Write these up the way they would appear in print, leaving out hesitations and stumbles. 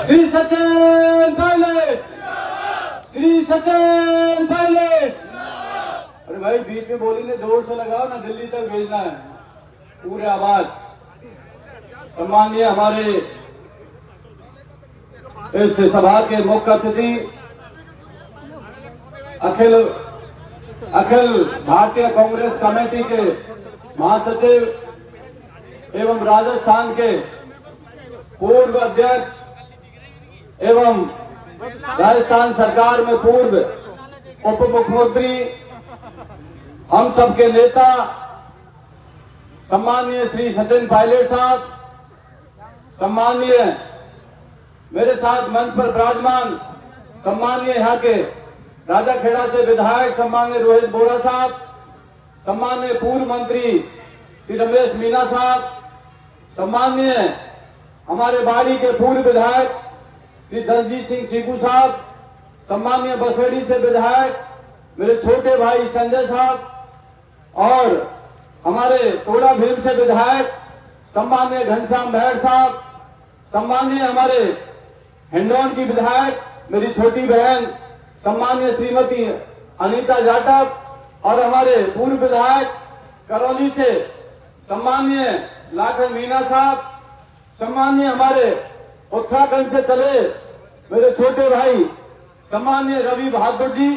श्री सचिन पायलट, श्री सचिन पायलट। अरे भाई बीच में बोली ने जोर से लगाओ ना, दिल्ली तक भेजना है पूरे आवाज। सम्मानीय हमारे इस सभा के मुख्य अतिथि अखिल भारतीय कांग्रेस कमेटी के महासचिव एवं राजस्थान के पूर्व अध्यक्ष एवं राजस्थान सरकार में पूर्व उप मुख्यमंत्री, हम सबके नेता सम्मानीय श्री सचिन पायलट साहब, सम्मानीय मेरे साथ मंच पर विराजमान सम्मानीय यहाँ के राजाखेड़ा से विधायक सम्मानीय रोहित बोरा साहब, सम्मानीय पूर्व मंत्री श्री रमेश मीना साहब, सम्मानीय हमारे बाड़ी के पूर्व विधायक श्री दलजीत सिंह सीकू साहब, सम्मानीय बसवेड़ी से विधायक मेरे छोटे भाई संजय साहब, और हमारे टोड़ा भीम से विधायक सम्मानीय घनश्याम भैर साहब, सम्मानीय हमारे हिंडौन की विधायक मेरी छोटी बहन सम्मानीय श्रीमती अनीता जाटव, और हमारे पूर्व विधायक करौली से सम्मानीय लाखन मीना साहब, सम्मानीय हमारे उत्तराखंड से चले मेरे छोटे भाई सम्मानीय रवि बहादुर जी,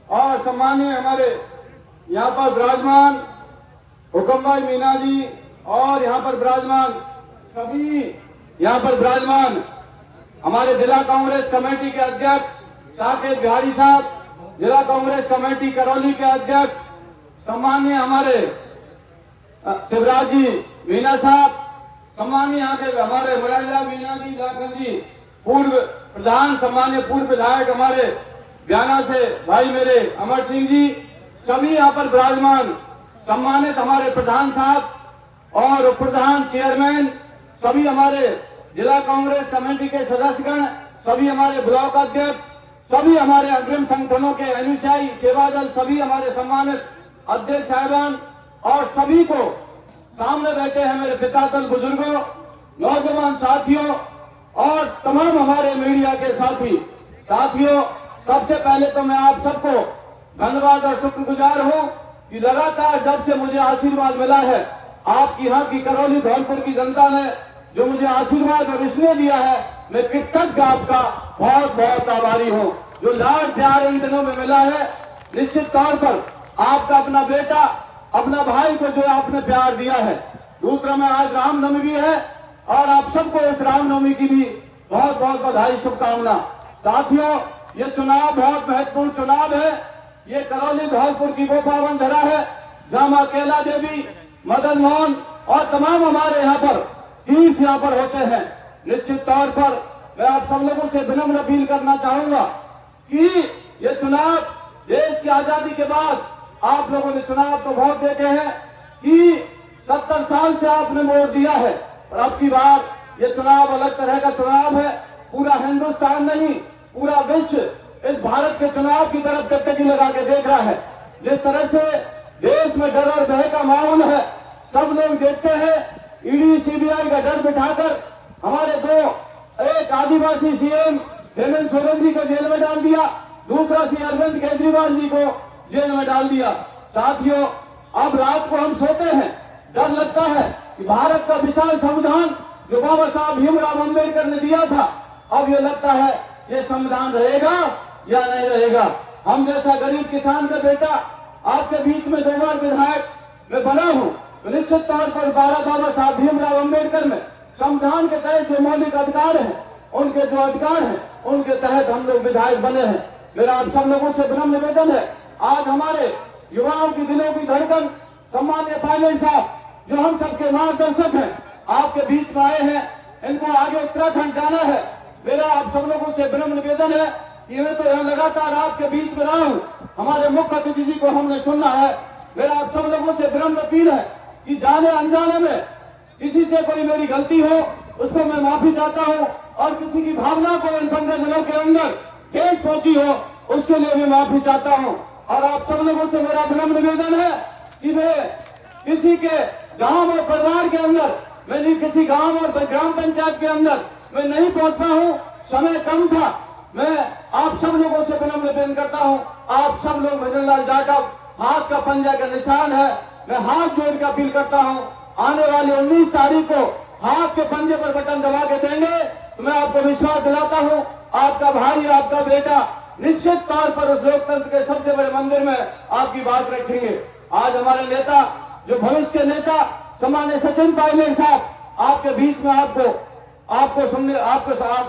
और सम्मानीय हमारे यहाँ पर विराजमान हुक्म भाई मीना जी, और यहाँ पर विराजमान सभी यहाँ पर विराजमान हमारे जिला कांग्रेस कमेटी के अध्यक्ष साकेत बिहारी साहब, जिला कांग्रेस कमेटी करौली के अध्यक्ष सम्मानीय हमारे शिवराज जी मीना साहब, सम्मानीय यहाँ के हमारे मुरारीलाल मीना जी, लाखन जी पूर्व प्रधान, सम्मानीय पूर्व विधायक हमारे बयाना से भाई मेरे अमर सिंह जी, सभी यहाँ पर विराजमान सम्मानित हमारे प्रधान साहब और उप प्रधान चेयरमैन, सभी हमारे जिला कांग्रेस कमेटी के सदस्यगण, सभी हमारे ब्लॉक अध्यक्ष, सभी हमारे अग्रिम संगठनों के अनुयायी, सेवा दल, सभी हमारे सम्मानित अध्यक्ष साहिबान, और सभी को सामने बैठे हैं मेरे पिता दल बुजुर्गों, नौजवान साथियों और तमाम हमारे मीडिया के साथियों, सबसे पहले तो मैं आप सबको धन्यवाद और शुक्रगुजार हूं कि लगातार जब से मुझे आशीर्वाद मिला है आपकी यहाँ की करौली धौलपुर की जनता ने जो मुझे आशीर्वाद और स्नेह दिया है, मैं कृतज्ञ आपका बहुत बहुत आभारी हूँ। जो लाड प्यार इन दिनों में मिला है, निश्चित तौर पर आपका अपना बेटा, अपना भाई को जो आपने प्यार दिया है। दूसरा में आज रामनवमी भी है और आप सबको इस रामनवमी की भी बहुत बहुत बधाई, शुभकामना। साथियों, ये चुनाव बहुत महत्वपूर्ण चुनाव है। ये करौली धौलपुर की वो पावन धरा है जहाँ मां कैला देवी, मदन मोहन और तमाम हमारे यहाँ पर तीर्थ यहाँ पर होते हैं। निश्चित तौर पर मैं आप सब लोगों से विनम्र अपील करना चाहूंगा कि ये चुनाव देश की आजादी के बाद आप लोगों ने चुनाव तो बहुत देखे हैं कि 70 साल से आपने वोट दिया है, और अब की बार ये चुनाव अलग तरह का चुनाव है। पूरा हिंदुस्तान नहीं, पूरा विश्व इस भारत के चुनाव की तरफ टकटकी लगा के देख रहा है। जिस तरह से देश में डर और भय का माहौल है, सब लोग देखते हैं। ईडी सीबीआई का डर बिठाकर हमारे एक आदिवासी सीएम हेमंत सोरेन जी को जेल में डाल दिया, दूसरा सी अरविंद केजरीवाल जी को जेल में डाल दिया। साथियों, अब रात को हम सोते हैं, डर लगता है कि भारत का विशाल संविधान जो बाबा साहब भीमराव अम्बेडकर ने दिया था, अब ये लगता है ये संविधान रहेगा या नहीं रहेगा। हम जैसा गरीब किसान का बेटा आपके बीच में 2 बार विधायक मैं बना हूँ, तो निश्चित तौर पर बाबा साहब भीमराव अम्बेडकर में संविधान के तहत जो मौलिक अधिकार हैं, उनके जो अधिकार हैं, उनके तहत हम लोग विधायक बने हैं। मेरा आप सब लोगों से विनम्र निवेदन है, आज हमारे युवाओं की दिलों की धड़कन सम्मानीय पायलट साहब जो हम सबके मार्गदर्शक हैं, आपके बीच में आए हैं, इनको आगे उत्तराखंड जाना है। मेरा आप सब लोगों से विनम्र निवेदन है कि मैं तो यहाँ लगातार आपके बीच में रहा हूँ, हमारे मुख्य अतिथि जी को हमने सुनना है। मेरा आप सब लोगों से विनम्र अपील है कि जाने अनजाने में किसी से कोई मेरी गलती हो उसको मैं माफी चाहता हूँ, और किसी की भावना को इन 15 दिनों के अंदर ठेस पहुंची हो उसके लिए भी माफी चाहता हूँ। और आप सब लोगों से मेरा विनम्र निवेदन है कि मैं किसी के गांव और परिवार के अंदर, मैं किसी गांव और ग्राम पंचायत के अंदर मैं नहीं पहुंचता हूँ। समय कम था। मैं आप सब लोगों से विनम्र निवेदन करता हूं, आप सब लोग भजनलाल जाटव हाथ का पंजा का निशान है, मैं हाथ जोड़ के अपील करता हूं, आने वाली 19 तारीख को हाथ के पंजे पर बटन दबा के देंगे तो मैं आपको विश्वास दिलाता हूं, आपका भाई आपका बेटा निश्चित तौर पर उस लोकतंत्र के सबसे बड़े मंदिर में आपकी बात रखेंगे। आज हमारे नेता, जो भविष्य के नेता सम्माननीय सचिन पायलट साहब आपके बीच में आप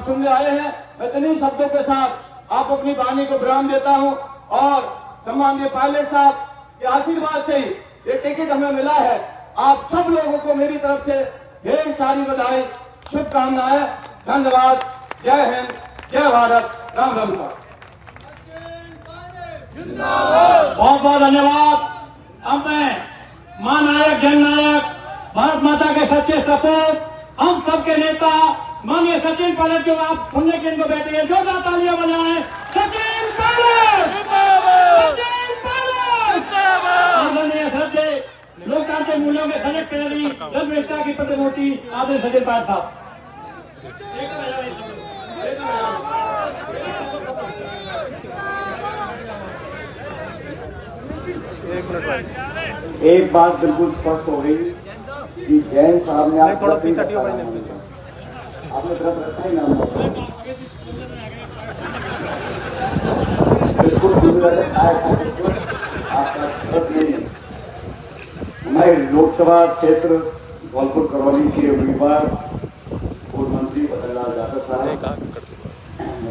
सुनने आए हैं। मैं इन्हीं शब्दों के साथ आप अपनी वाणी को विराम देता हूं और सम्माननीय पायलट साहब के आशीर्वाद से ही ये टिकट हमें मिला है। आप सब लोगों को मेरी तरफ से ढेर सारी बधाई, शुभकामनाएं, धन्यवाद। जय हिंद, जय भारत, राम राम साहब। बहुत बहुत धन्यवाद। अब मैं महानायक जननायक भारत माता के सच्चे सपूत हम सबके नेता माननीय सचिन पायलट के आप सुनने के इनको बैठे हैं, जोरदार तालियां बजाएं। सचिन पायलट सचिन पायलट आदरणीय श्रद्धेय लोकतांत्रिक मूल्यों के सजग प्रहरी जन की प्रतिमूर्ति आदरणीय सचिन पायलट साहब। एक बात बिल्कुल स्पष्ट हो गई कि जैन साहब ने आपने व्रत रखा ही नाम बिल्कुल आपका व्रत नहीं है। हमारे लोकसभा क्षेत्र धौलपुर करौली के उम्मीदवार पूर्व मंत्री भजनलाल जाटव साहब,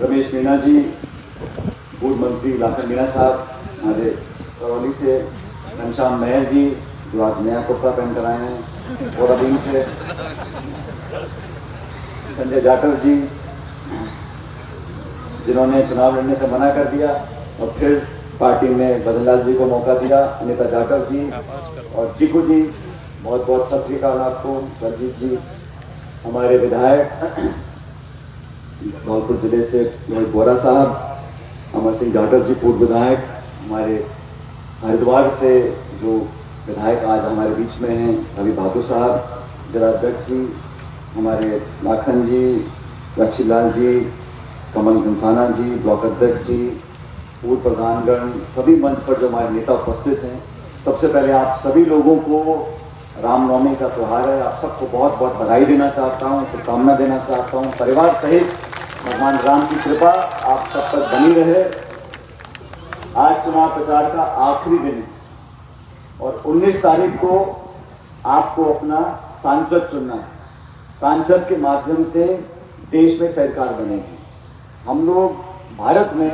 रमेश मीणा जी, पूर्व मंत्री लाखन मीणा साहब हमारे करौली से, घनश्याम मेहर जी जो आज नया कुर्ता पहन कर आए हैं, और अभी से संजय जाटव जी जिन्होंने चुनाव लड़ने से मना कर दिया और फिर पार्टी ने भजनलाल जी को मौका दिया, अनिता जाटव जी और चीकू जी, बहुत बहुत सत श्री अकाल आपको। बलजीत जी हमारे विधायक धौलपुर जिले से मोहित बोरा साहब, अमर सिंह जाटव जी पूर्व विधायक, हमारे हरिद्वार से जो विधायक आज हमारे बीच में हैं रवि बहादुर साहब, जिलाध्यक्ष जी हमारे लाखन जी, लक्ष्मीलाल जी, कमल घनसाना जी, ब्लॉक अध्यक्ष जी, पूर्व प्रधानगण, सभी मंच पर जो हमारे नेता उपस्थित हैं, सबसे पहले आप सभी लोगों को रामनवमी का त्यौहार है, आप सबको बहुत बहुत बधाई देना चाहता हूँ, शुभकामना देना चाहता हूँ। परिवार सहित भगवान राम की कृपा आप सब तक बनी रहे। आज चुनाव प्रचार का आखिरी दिन है और 19 तारीख को आपको अपना सांसद चुनना है। सांसद के माध्यम से देश में सरकार बनेगी। हम लोग भारत में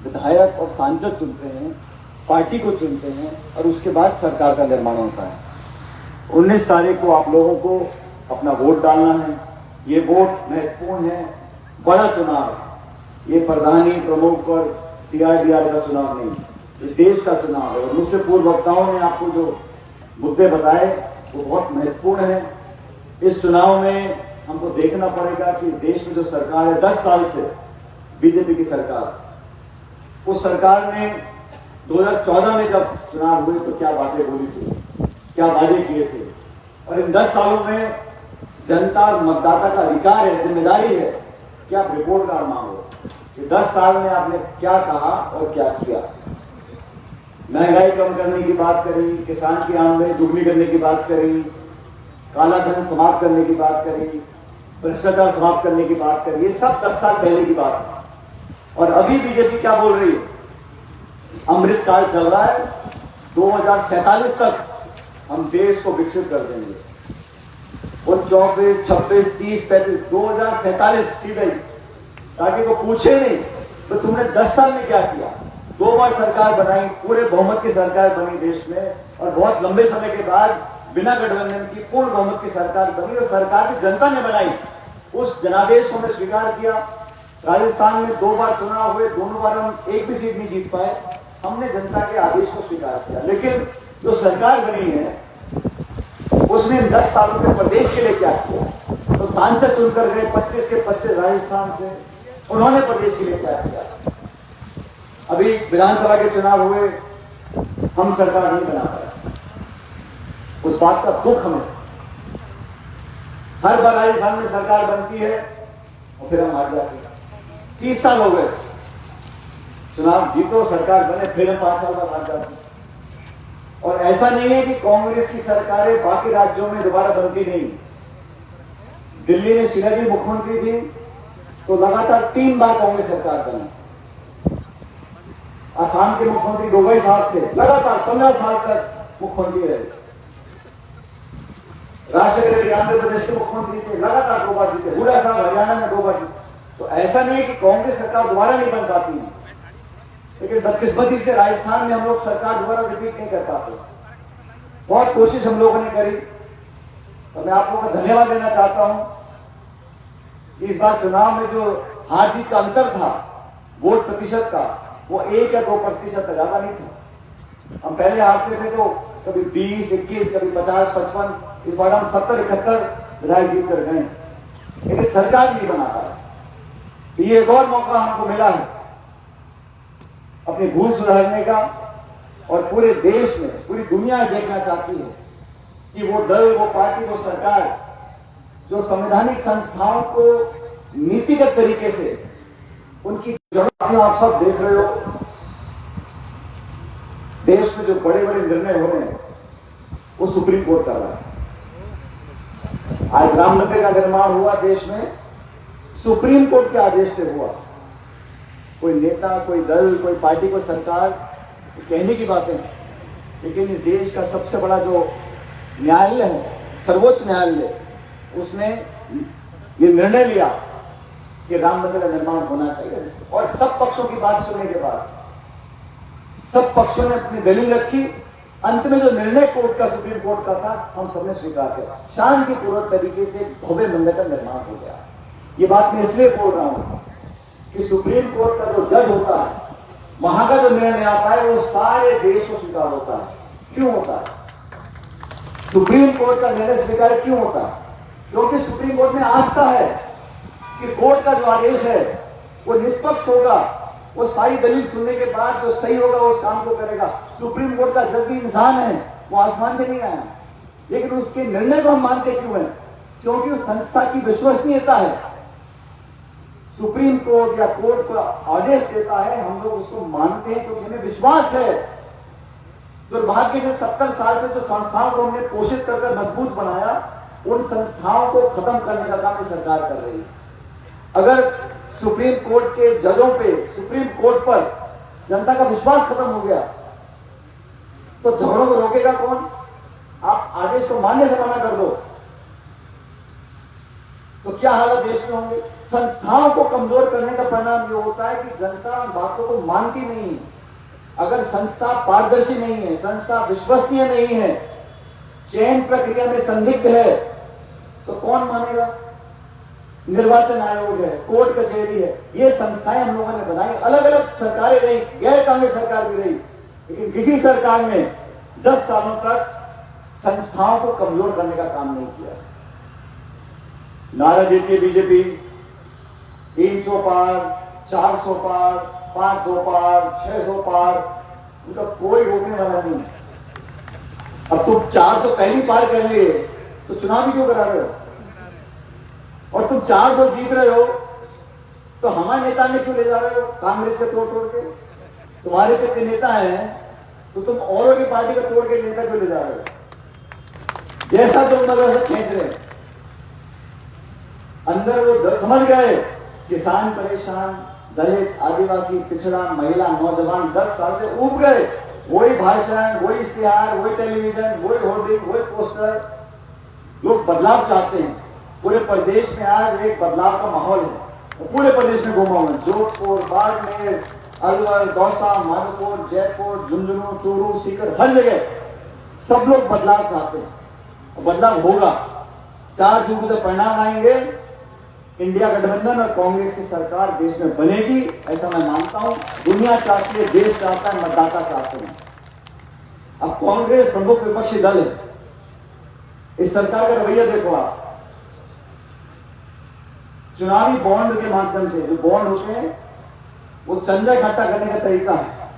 विधायक और सांसद चुनते हैं, पार्टी को चुनते हैं और उसके बाद सरकार का निर्माण होता है। 19 तारीख को आप लोगों को अपना वोट डालना है। ये वोट महत्वपूर्ण है, बड़ा चुनाव है। ये प्रधानी प्रमुख और CRDR का चुनाव नहीं, ये देश का चुनाव है। और मुझसे पूर्व वक्ताओं ने आपको जो मुद्दे बताए वो बहुत महत्वपूर्ण है। इस चुनाव में हमको देखना पड़ेगा कि देश में जो सरकार है 10 साल से बीजेपी की सरकार, उस सरकार ने 2014 में जब चुनाव हुए तो क्या बातें बोली थी, क्या वादे किए थे, और इन 10 सालों में जनता और मतदाता का अधिकार है, जिम्मेदारी है कि आप रिपोर्ट कार्ड मांगो कि 10 साल में आपने क्या कहा और क्या किया। महंगाई कम करने की बात करी, किसान की आमदनी दुगनी करने की बात करी, काला धन समाप्त करने की बात करी, भ्रष्टाचार समाप्त करने की बात करी। ये सब 10 साल पहले की बात है। और अभी बीजेपी क्या बोल रही है? अमृत काल चल रहा है, 2047 तक हम देश को विकसित कर देंगे। वो 24, 26, 30, 35, 2047 सीधे, ताकि वो पूछे नहीं तो तुमने 10 साल में क्या किया। 2 बार सरकार बनाई, पूरे बहुमत की सरकार बनी देश में, और बहुत लंबे समय के बाद बिना गठबंधन की पूर्ण बहुमत की सरकार बनी, और सरकार की जनता ने बनाई। उस जनादेश को हमने स्वीकार किया। राजस्थान में 2 बार चुनाव हुए, दोनों बार हम एक भी सीट नहीं जीत पाए। हमने जनता के आदेश को स्वीकार किया। लेकिन जो सरकार बनी है उसने 10 सालों में प्रदेश के लिए क्या किया? तो सांसद चुनकर गए 25 के 25 राजस्थान से, उन्होंने प्रदेश के लिए क्या किया? अभी विधानसभा के चुनाव हुए, हम सरकार नहीं बना पाए। उस बात का दुख हमें, हर बार राजस्थान में सरकार बनती है और फिर हम हार जाते हैं। 30 साल हो गए, चुनाव जीतो, सरकार बने, फिर हम 5 साल बाद हार जाते हैं। और ऐसा नहीं है कि कांग्रेस की सरकारें बाकी राज्यों में दोबारा बनती नहीं। दिल्ली में शीला जी मुख्यमंत्री थी तो लगातार 3 बार कांग्रेस सरकार बनी। असम के मुख्यमंत्री गोगोई साहब थे, लगातार 15 साल तक मुख्यमंत्री रहे। राष्ट्रपति आंध्र प्रदेश के मुख्यमंत्री थे, लगातार 2 बार जीते। हुड्डा साहब हरियाणा में 2 बार जीते। तो ऐसा नहीं है कि कांग्रेस सरकार दोबारा नहीं बन पाती है, लेकिन बदकिस्मती से राजस्थान में हम लोग सरकार दोबारा रिपीट नहीं कर पाते। बहुत कोशिश हम लोगों ने करी, तो मैं आप लोगों का धन्यवाद देना चाहता हूं। इस बार चुनाव में जो हार जीत का अंतर था वोट प्रतिशत का, वो 1 या 2% ज्यादा नहीं था। हम पहले हारते थे तो कभी 20, 21, कभी 50, 55, इस बार हम 70, 71 विधायक जीत कर गए, लेकिन सरकार नहीं बना पाया। ये एक और मौका हमको मिला है अपनी भूल सुधारने का, और पूरे देश में, पूरी दुनिया देखना चाहती है कि वो दल, वो पार्टी, वो सरकार जो संवैधानिक संस्थाओं को नीतिगत तरीके से उनकी जरूरत, आप सब देख रहे हो देश में जो बड़े बड़े निर्णय हो रहे हैं वो सुप्रीम कोर्ट कर रहा है। आज राम मंदिर का निर्माण हुआ देश में, सुप्रीम कोर्ट के आदेश से हुआ। कोई नेता, कोई दल, कोई पार्टी, कोई सरकार कहने की बातें, लेकिन इस देश का सबसे बड़ा जो न्यायालय है, सर्वोच्च न्यायालय, उसने ये निर्णय लिया कि राम मंदिर का निर्माण होना चाहिए। और सब पक्षों की बात सुनने के बाद सब पक्षों ने अपनी दलील रखी। अंत में जो निर्णय कोर्ट का, सुप्रीम कोर्ट का था, हम सबने स्वीकार किया। शांतिपूर्वक तरीके से भव्य मंदिर का निर्माण हो गया। ये बात मैं इसलिए बोल रहा हूं कि सुप्रीम कोर्ट का जो जज होता है, वहां का जो निर्णय आता है वो सारे देश को स्वीकार होता है। क्यों होता है? सुप्रीम कोर्ट का निर्णय स्वीकार क्यों होता है? क्योंकि सुप्रीम कोर्ट में आस्था है कि कोर्ट का जो आदेश है वो निष्पक्ष होगा, वो सारी दलील सुनने के बाद जो सही होगा वो उस काम को करेगा। सुप्रीम कोर्ट का जज भी इंसान है, वो आसमान से नहीं आया, लेकिन उसके निर्णय को हम मानते क्यों हैं? क्योंकि उस संस्था की विश्वसनीयता है। सुप्रीम कोर्ट या कोर्ट का आदेश देता है, हम लोग उसको मानते हैं क्योंकि हमें विश्वास है। दुर्भाग्य से 70 साल से जो संस्थाओं को हमने पोषित कर मजबूत बनाया, उन संस्थाओं को खत्म करने का काम सरकार कर रही है। अगर सुप्रीम कोर्ट के जजों पे, सुप्रीम कोर्ट पर जनता का विश्वास खत्म हो गया तो झगड़ों को रोकेगा कौन? आप आदेश को मानने से मना कर दो तो क्या हालत देश में होंगे? संस्थाओं को कमजोर करने का परिणाम यह होता है कि जनता बातों को मानती नहीं है। अगर संस्था पारदर्शी नहीं है, संस्था विश्वसनीय नहीं है, चयन प्रक्रिया में संदिग्ध है, तो कौन मानेगा? निर्वाचन आयोग है, कोर्ट कचहरी है, ये संस्थाएं हम लोगों ने बनाई। अलग अलग सरकारें रही, गैर कांग्रेस सरकार भी रही, लेकिन किसी सरकार ने 10 सालों तक संस्थाओं को कमजोर करने का काम नहीं किया। नारा देती है बीजेपी 300 पार, 400 पार, 500 पार, 600 पार, उनका कोई रोकने वाला नहीं। अब तुम 400 पहली पार कर लिए तो चुनाव भी क्यों करा रहे हो? और तुम 400 जीत रहे हो तो हमारे नेता ने क्यों ले जा रहे हो कांग्रेस के तोड़ के? तुम्हारे कितने नेता हैं तो तुम औरों की पार्टी का तोड़ के नेता क्यों ले जा रहे हो? जैसा तुम मतलब खींच रहे, अंदर वो समझ गए किसान परेशान, दलित, आदिवासी, पिछड़ा, महिला, नौजवान 10 साल से ऊब गए। वही भाषण, वही इश्तिहार, वही टेलीविजन, वही होर्डिंग, वही पोस्टर। लोग बदलाव चाहते हैं। पूरे प्रदेश में आज एक बदलाव का माहौल है। पूरे प्रदेश में घूमा हुआ, जोधपुर, बाड़मेर, अलवर, दौसा, माधोपुर, जयपुर, झुंझुनू, चूरू, सीकर, हर जगह सब लोग बदलाव चाहते हैं। बदलाव होगा। 4 जून को जब परिणाम आएंगे, इंडिया गठबंधन और कांग्रेस की सरकार देश में बनेगी, ऐसा मैं मानता हूं। दुनिया चाहती है, देश चाहता है, मतदाता चाहते हैं। अब कांग्रेस प्रमुख विपक्षी दल है। इस सरकार का रवैया देखो आप। चुनावी बॉन्ड के माध्यम से, जो बॉन्ड होते हैं वो चंदा इकट्ठा करने का तरीका है।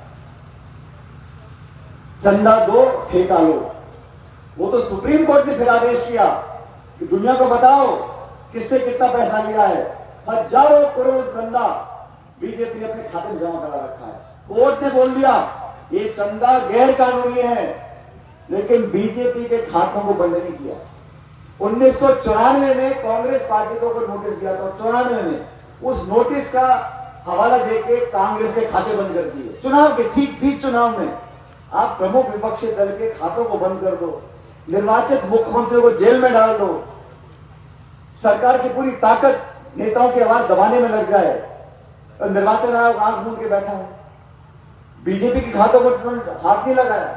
चंदा दो, ठेका लो। वो तो सुप्रीम कोर्ट ने फिर आदेश किया कि दुनिया को बताओ किससे कितना पैसा लिया है। हजारों करोड़ चंदा बीजेपी ने अपने खाते में जमा करा रखा है। कोर्ट ने बोल दिया ये चंदा गैर कानूनी है, लेकिन बीजेपी के खातों को बंद नहीं किया। 1994 में कांग्रेस पार्टी को नोटिस दिया था, 94 में उस नोटिस का हवाला देके कांग्रेस के खाते बंद कर दिए। चुनाव के ठीक चुनाव में आप प्रमुख विपक्षी दल के खातों को बंद कर दो, निर्वाचित मुख्यमंत्रियों को जेल में डाल दो, सरकार की पूरी ताकत नेताओं की आवाज दबाने में लग जाए, और निर्वाचन आयोग आंख मूंद के बैठा है, बीजेपी के खातों को हाथ नहीं लगाया।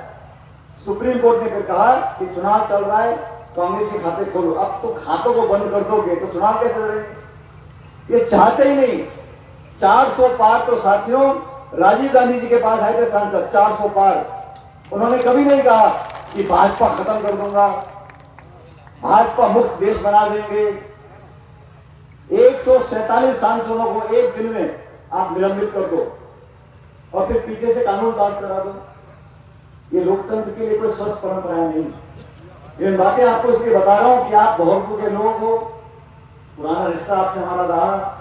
सुप्रीम कोर्ट ने फिर कहा कि चुनाव चल रहा है, कांग्रेस के खाते खोलो। अब तो खातों को बंद कर दोगे तो चुनाव कैसे लड़ेंगे? ये चाहते ही नहीं। 400 पार तो साथियों राजीव गांधी जी के पास आए थे सांसद, 400 पार। उन्होंने कभी नहीं कहा कि भाजपा खत्म कर दूंगा, भाजपा मुक्त देश बना देंगे। 147 सांसदों को एक दिन में आप निलंबित कर दो और फिर पीछे से कानून पास करा दो। ये लोकतंत्र के लिए कोई स्वस्थ परंपरा नहीं। इन बातें आपको इसलिए बता रहा हूं कि आप बहरपुर के लोग हो, पुराना रिश्ता आपसे हमारा रहा,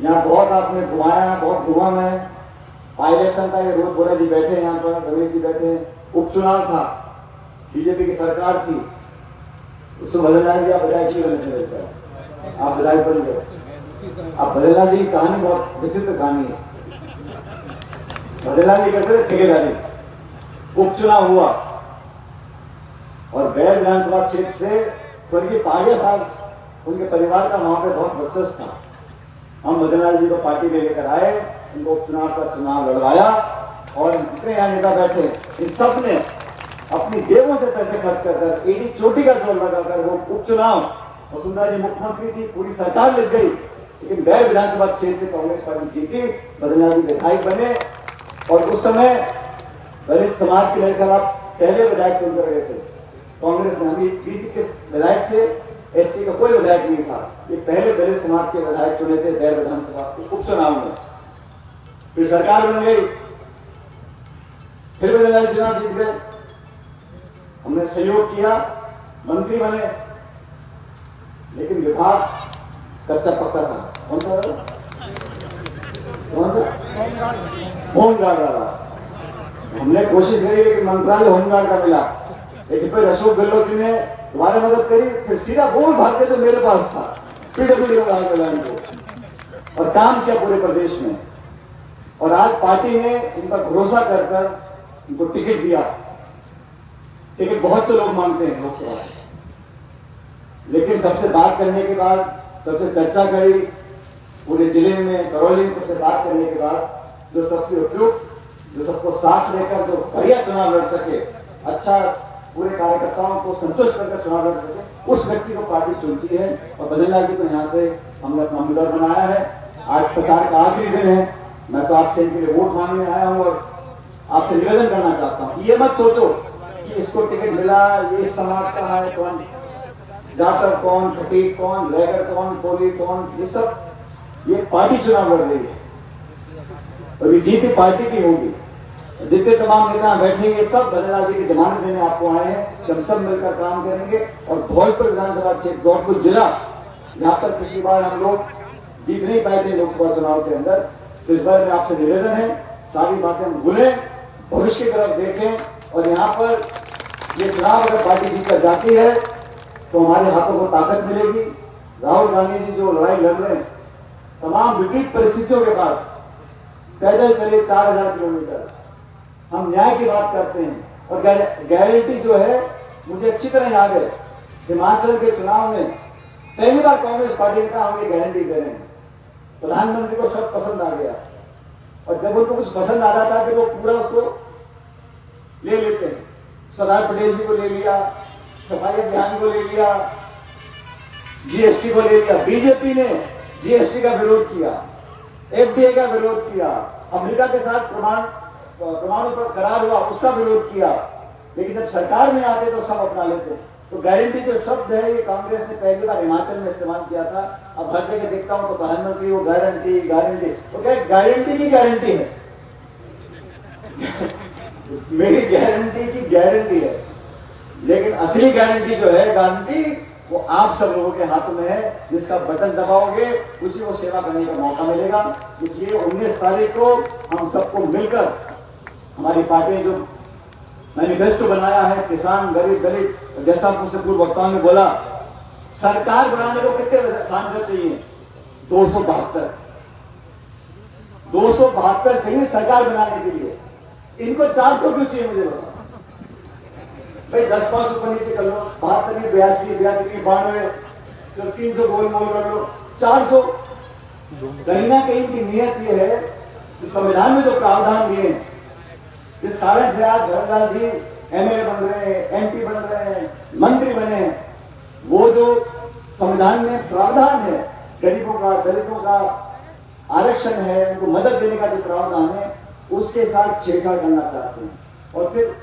यहाँ बहुत आपने घुमाया, बहुत घुमा मैं। इलेक्शन का ये रोज बोरा जी बैठे हैं यहाँ पर, रमेश जी बैठे हैं, उपचुनाव था, बीजेपी की सरकार थी, उसको बदलना जी आप विधायक नहीं बनने लगता है, आप विधायक बन गए। आप बदलना जी की कहानी बहुत विचित्र कहानी है। बदलना जी करते ठेकेदारी, उपचुनाव हुआ और बैर विधानसभा क्षेत्र से स्वर्गीय पागे साहब, उनके परिवार का वहां पे बहुत वर्चस्व था। हम बद्रीनाथ जी को पार्टी में लेकर आए, उनको उपचुनाव का चुनाव लड़वाया और जितने यहाँ नेता बैठे इन सब ने अपनी जेबों से पैसे खर्च कर एडी चोटी का जोर लगाकर वो उपचुनाव, वसुंधरा जी मुख्यमंत्री थी, पूरी सरकार लग गई, लेकिन बैर विधानसभा क्षेत्र से कांग्रेस पार्टी जीती, बद्रीनाथ जी विधायक बने। और उस समय दलित समाज के लेकर आप पहले विधायक चुनकर गए थे कांग्रेस में। हम बीसी के विधायक थे, एससी का कोई विधायक नहीं था, ये पहले दलित समाज के विधायक चुने थे बैर विधानसभा के उपचुनाव में। फिर सरकार बन गई, फिर बद्रीनाथ चुनाव जीत गए, हमने सहयोग किया, मंत्री बने, लेकिन विभाग कच्चा पक्का था। कौन सा होमगार्ड वाला, हमने कोशिश करी कि मंत्रालय होमगार्ड का मिला, लेकिन फिर अशोक गहलोत जी ने दोबारा मदद करी, फिर सीधा बोल भागते जो मेरे पास था, पीडब्ल्यूडी का मिला इनको और काम किया पूरे प्रदेश में। और आज पार्टी ने इन पर भरोसा कर इनको टिकट दिया। टिकट बहुत से लोग मांगते हैं लोकसभा, लेकिन सबसे बात करने के बाद, सबसे चर्चा करी पूरे जिले में, करौली में सबसे बात करने के बाद जो सबसे उपयुक्त, जो सबको साथ लेकर जो बढ़िया चुनाव लड़ सके, अच्छा पूरे कार्यकर्ताओं को संतुष्ट करके चुनाव लड़ सके, उस व्यक्ति को पार्टी चुनती है। और बद्रीनाथ जी को यहाँ से हमने अपना उम्मीदवार बनाया है। आज प्रचार का आखिरी दिन है, मैं तो आपसे इनके लिए वोट मांगने आया हूँ और आपसे निवेदन करना चाहता हूँ कि ये मत सोचो कि इसको टिकट मिला, ये समाज का है, कौन जाकर कौन, फटीक कौन, लेगर कौन, कोली कौन, ये सब ये पार्टी चुनाव लड़ रही है और ये जीत भी पार्टी की होगी। जितने तमाम नेता बैठे ये सब बद्रीनाथ जी की जमानत देने आपको आए हैं कि हम सब मिलकर काम करेंगे। और धौलपुर विधानसभा क्षेत्र, धौलपुर जिला, जहाँ पर पिछली बार हम लोग जीत नहीं पाए थे लोकसभा चुनाव के अंदर, तो इस बार में आपसे निवेदन है सारी बातें हम भूलें, भविष्य की तरफ देखें। और यहाँ पर ये चुनाव अगर पार्टी जीत कर जाती है तो हमारे हाथों को ताकत मिलेगी। राहुल गांधी जी जो लड़ाई लड़ रहे हैं, तमाम विपरीत परिस्थितियों के बाद पैदल चले 4000 किलोमीटर, हम न्याय की बात करते हैं। और गारंटी जो है, मुझे अच्छी तरह याद है हिमाचल के चुनाव में पहली बार कांग्रेस पार्टी ने कहा हम ये गारंटी दे रहे हैं, प्रधानमंत्री को सब पसंद आ गया। और जब उनको कुछ पसंद आ जाता है कि वो पूरा उसको ले लेते हैं। सरदार पटेल जी को ले लिया, सफाई अभियान को ले लिया, जीएसटी को ले लिया। बीजेपी ने जीएसटी का विरोध किया, एफडीए का विरोध किया, अमेरिका के साथ प्रमाणों पर करार हुआ उसका विरोध किया, लेकिन जब सरकार में आते तो सब अपना लेते। तो गारंटी जो शब्द है ये कांग्रेस ने पहली बार हिमाचल में इस्तेमाल किया था। अब हर जगह देखता हूं तो प्रधानमंत्री वो गारंटी गारंटी, तो क्या गारंटी की गारंटी है? मेरी गारंटी की गारंटी है, लेकिन असली गारंटी जो है, गारंटी वो आप सब लोगों के हाथ में है। जिसका बटन दबाओगे उसी को सेवा करने का मौका मिलेगा। इसलिए 19 तारीख को हम सबको मिलकर हमारी पार्टी ने जो मैनिफेस्टो बनाया है, किसान, गरीब, दलित, जैसा मुझसे पूर्व वक्ताओं ने बोला, सरकार बनाने को कितने सांसद चाहिए? 272 चाहिए सरकार बनाने के लिए। इनको 400 क्यों चाहिए मुझे बताओ भाई? 10-5 ऊपर नीचे कर लो, 72, 82, 92, तो 300 गोल मोल कर लो, 400। कहीं ना कहीं की नियत ये है कि संविधान में जो प्रावधान दिए हैं, इस कारण से आज धर्मलाल जी एमएलए बन रहे हैं, एमपी बन रहे हैं, मंत्री बने हैं, वो जो संविधान में प्रावधान है, गरीबों का, दलितों का आरक्षण है, उनको मदद देने का जो प्रावधान है, उसके साथ छेड़छाड़ करना चाहते हैं। और फिर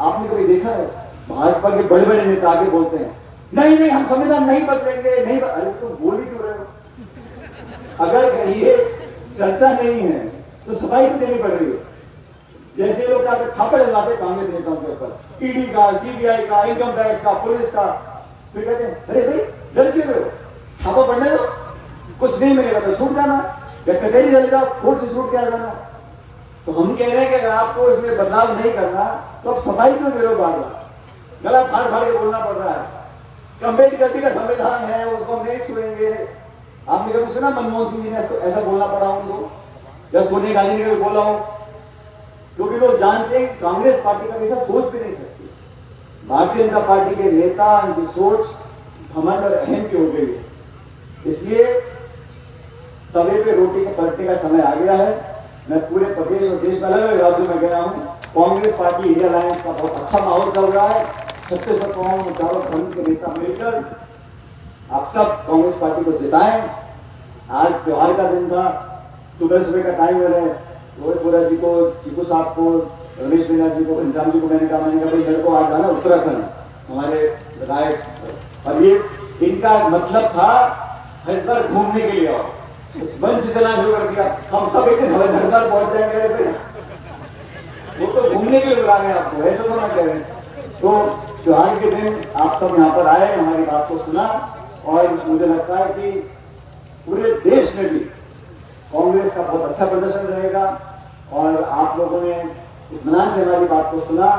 आपने कभी देखा है भाजपा के बड़े बड़े नेता आगे बोलते हैं, नहीं नहीं हम संविधान नहीं बदलेंगे, नहीं अरे तुम बोल ही क्यों रहे हो? अगर ये चर्चा नहीं है तो सफाई तो देनी पड़ रही है। जैसे लोग छापे लगाते कांग्रेस नेताओं के ऊपर, ईडी का, सीबीआई का, इनकम टैक्स का, पुलिस का, फिर कहते हैं अरे भाई डर क्यों रहे हो? छापा पड़ने दो, कुछ नहीं मिलेगा तो छूट जाना, या कचहरी चले जाओ, कोर्ट से छूट के आ जाना। तो हम कह रहे हैं कि अगर आपको इसमें बदलाव नहीं करना तो आप सफाई क्यों दे रहे हो? बार बार गला फाड़ फाड़ के बोलना पड़ रहा है। अम्बेडकर जी का संविधान है, उसको हम नहीं छुएंगे। आपने कभी सुना मनमोहन सिंह जी ने ऐसा बोलना पड़ा उनको, या सोनिया गांधी ने कभी बोला हो? क्योंकि लोग जानते हैं कांग्रेस पार्टी का ऐसा सोच भी नहीं सकती। भारतीय जनता पार्टी के नेता, उनकी सोच घमंड और अहम की हो गई है। इसलिए तवे पे रोटी के पलटने का समय आ गया है। मैं पूरे प्रदेश और देश में अलग अलग राज्यों में गया हूँ। कांग्रेस पार्टी इंडिया अलायंस का बहुत अच्छा माहौल चल रहा है। 36 कौम चारों धर्म के नेता मिलकर आप सब कांग्रेस पार्टी को जिताएं। आज त्योहार का दिन था, सुबह सुबह का टाइम है। रोहित बोरा जी को, चीकू साहब को, रमेश मीना जी को, घनश्याम जी को मैंने कहा भाई मेरे को आज आना उत्तराखंड, हमारे विधायक, और ये इनका मतलब था हरिद्वार घूमने के लिए आओ। मन से चलना शुरू कर दिया, हम सब एक दिन हरिद्वार पहुंच जाएंगे। वो तो घूमने के लिए बुला रहे हैं आपको, ऐसा तो ना कह रहे हैं। तो त्योहार के दिन आप सब यहाँ पर आए, हमारी बात को सुना, और मुझे लगता है कि पूरे देश में भी कांग्रेस का बहुत अच्छा प्रदर्शन रहेगा। और आप लोगों ने इत्मीनान से हमारी बात को सुना।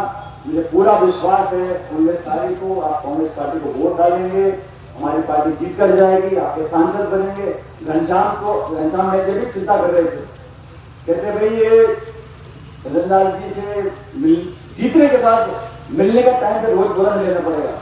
मुझे पूरा विश्वास है 19 तारीख को आप कांग्रेस पार्टी को वोट डालेंगे, हमारी पार्टी जीत कर जाएगी, आपके सांसद बनेंगे। घनश्याम में भी चिंता कर रहे थे, कहते भाई ये भजनलाल जी से जीतने के बाद मिलने का टाइम पे रोज बोरा लेना पड़ेगा।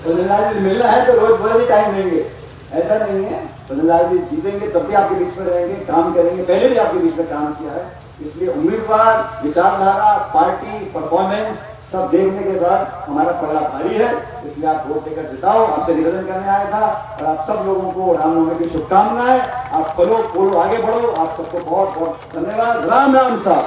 भजनलाल जी मिलना है तो रोज बोरा ही टाइम देंगे, ऐसा नहीं है। भजनलाल जी जीतेंगे तब भी आपके बीच में रहेंगे, काम करेंगे, पहले भी आपके बीच में काम किया है। इसलिए उम्मीदवार, विचारधारा, पार्टी, परफॉर्मेंस सब देखने के बाद हमारा पगड़ा भारी है। इसलिए आप वोट देकर जिताओ, आपसे निवेदन करने आया था। और आप सब लोगों को रामनवमी की शुभकामनाएं। आप फलो फूलो आगे बढ़ो। आप सबको बहुत बहुत धन्यवाद। राम राम साहब।